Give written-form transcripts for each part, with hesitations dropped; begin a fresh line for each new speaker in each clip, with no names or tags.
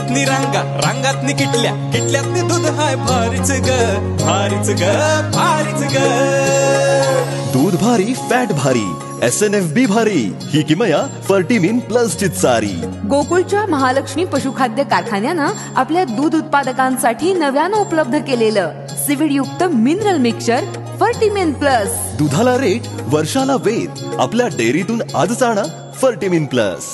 किटल्यातनी रांगा, रांगातनी किटल्या, किटल्यातनी दूध हाय भारीच ग, भारीच ग, भारीच ग.
दूध भारी फॅट भारी SNFB भारी ही किमया फर्टिमिन प्लस ची चारी.
गोकुळच्या महालक्ष्मी पशुखाद्य कारखान्यानं आपल्या दूध उत्पादकांसाठी नव्यानं उपलब्ध केलेलं सीविड युक्त मिनरल मिक्सचर फर्टिमिन प्लस.
दुधाला रेट वर्षाला वेद. आपल्या डेअरीतून आजच आणा फर्टिमिन प्लस.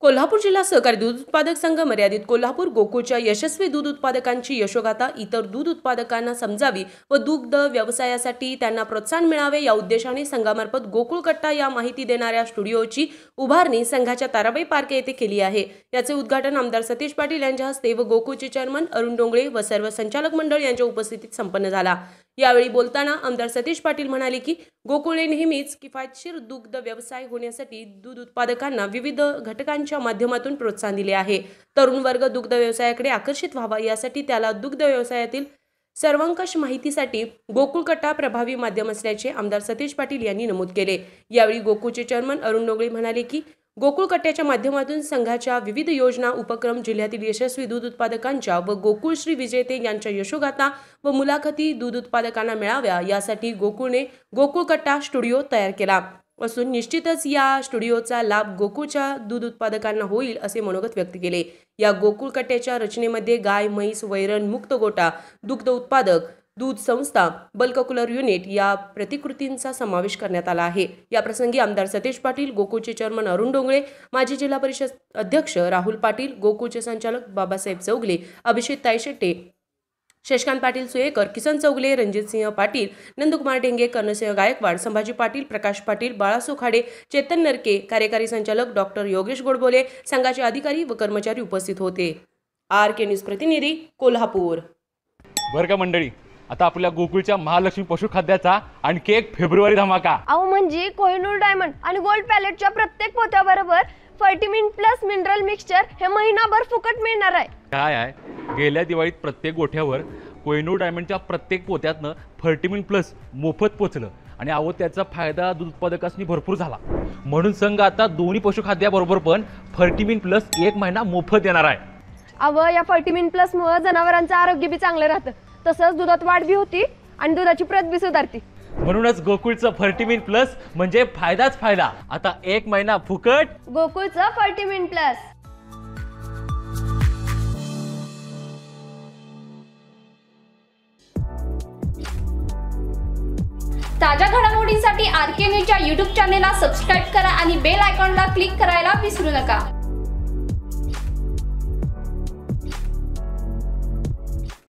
कोल्हापूर जिल्हा सहकारी दूध उत्पादक संघ मर्यादित कोल्हापूर गोकुळच्या यशस्वी दूध उत्पादकांची यशोगाथा इतर दूध उत्पादकांना समजावी व दुग्ध व्यवसायासाठी त्यांना प्रोत्साहन मिळावे या उद्देशाने संघामार्फत गोकुळ कट्टा या माहिती देणाऱ्या स्टुडिओची उभारणी संघाच्या ताराबाई पार्क येथे केली आहे. याचे उद्घाटन आमदार सतीश पाटील यांच्या हस्ते व गोकुळचे चेअरमन अरुण डोंगळे व सर्व संचालक मंडळ यांच्या उपस्थितीत संपन्न झाला. यावेळी बोलताना आमदार सतीश पाटील म्हणाले की गोकुळने नेहमीच किफायतशीर दुग्ध व्यवसाय होण्यासाठी दूध उत्पादकांना विविध घटकांच्या माध्यमातून प्रोत्साहन दिले आहे. तरुण वर्ग दुग्ध व्यवसायाकडे आकर्षित व्हावा यासाठी त्याला दुग्ध व्यवसायातील सर्वंकष माहितीसाठी गोकुळ कट्टा प्रभावी माध्यम असल्याचे आमदार सतीश पाटील यांनी नमूद केले. यावेळी गोकुळचे चेअरमन अरुण डोंगळे म्हणाले की गोकुळ कट्ट्याच्या माध्यमातून संघाच्या विविध योजना उपक्रम जिल्ह्यातील यशस्वी दूध उत्पादकांच्या व गोकुळश्री विजेते यांच्या यशोगाथा व मुलाखती दूध उत्पादकांना मिळाव्या यासाठी गोकुळने गोकुळ कट्टा स्टुडिओ तयार केला असून निश्चितच या स्टुडिओचा लाभ गोकुळच्या दूध उत्पादकांना होईल असे मनोगत व्यक्त केले. या गोकुळ कट्ट्याच्या रचनेमध्ये गाय, म्हैस, वैरण, मुक्त गोटा, दुग्ध उत्पादक, दूध संस्था, बल्क कूलर युनिट या प्रतिकृतींचा समावेश करण्यात आला आहे. या प्रसंगी आमदार सतीश पाटील, गोकुळचे चेअरमन अरुण डोंगळे, माजी जिल्हा परिषद अध्यक्ष राहुल पाटील, गोकुळचे संचालक बाबासाहेब चौगले, अभिषेक ताईशेट्टे, शशिकांत पाटील सुयेकर, किसन चौगले, रणजितसिंह पाटील, नंदकुमार डेंगे, कर्णसिंह गायकवाड, संभाजी पाटील, प्रकाश पाटील, बाळासो खाडे, चेतन नरके, कार्यकारी संचालक डॉक्टर योगेश गोडबोले, संघाचे अधिकारी व कर्मचारी उपस्थित होते. RK न्यूज प्रतिनिधी कोल्हापूर.
बरं का मंडळी, आता आपल्या गोकुळच्या महालक्ष्मी पशुखाद्याचा आणखी एक फेब्रुवारी धमाका.
अहो म्हणजे कोहिनूर डायमंड आणि गोल्ड पॅलेटच्या प्रत्येक पोत्याबरोबर फर्टिमिन प्लस मिनरल मिक्सचर हे महिनाभर फुकट मिळणार आहे.
काय आहे, गेल्या दिवाळीत प्रत्येक गोठ्यावर कोहिनूर डायमंडच्या प्रत्येक पोत्यातनं फर्टिमिन प्लस मोफत पोचलं आणि अहो त्याचा फायदा दूध उत्पादकांनी भरपूर झाला. म्हणून संघ आता दोन्ही पशुखाद्याबरोबर पण फर्टिमिन प्लस 1 महिना मोफत देणार आहे.
अहो या फर्टिमिन प्लस मुळे जनावरांचं आरोग्य बी चांगलं राहतं, तसंच दुधात वाढ बी होती आणि दुधाची प्रत बी सुधारते.
म्हणूनच गोकुळचं फर्टिमिन प्लस म्हणजे फायदाच फायदा. आता 1 महिना फुकट
गोकुळचं फर्टिमिन प्लस.
ताज्या घडामोडींसाठी RK न्यूजच्या YouTube चॅनेलला सबस्क्राईब करा आणि बेल आयकॉनला क्लिक करायला विसरू नका.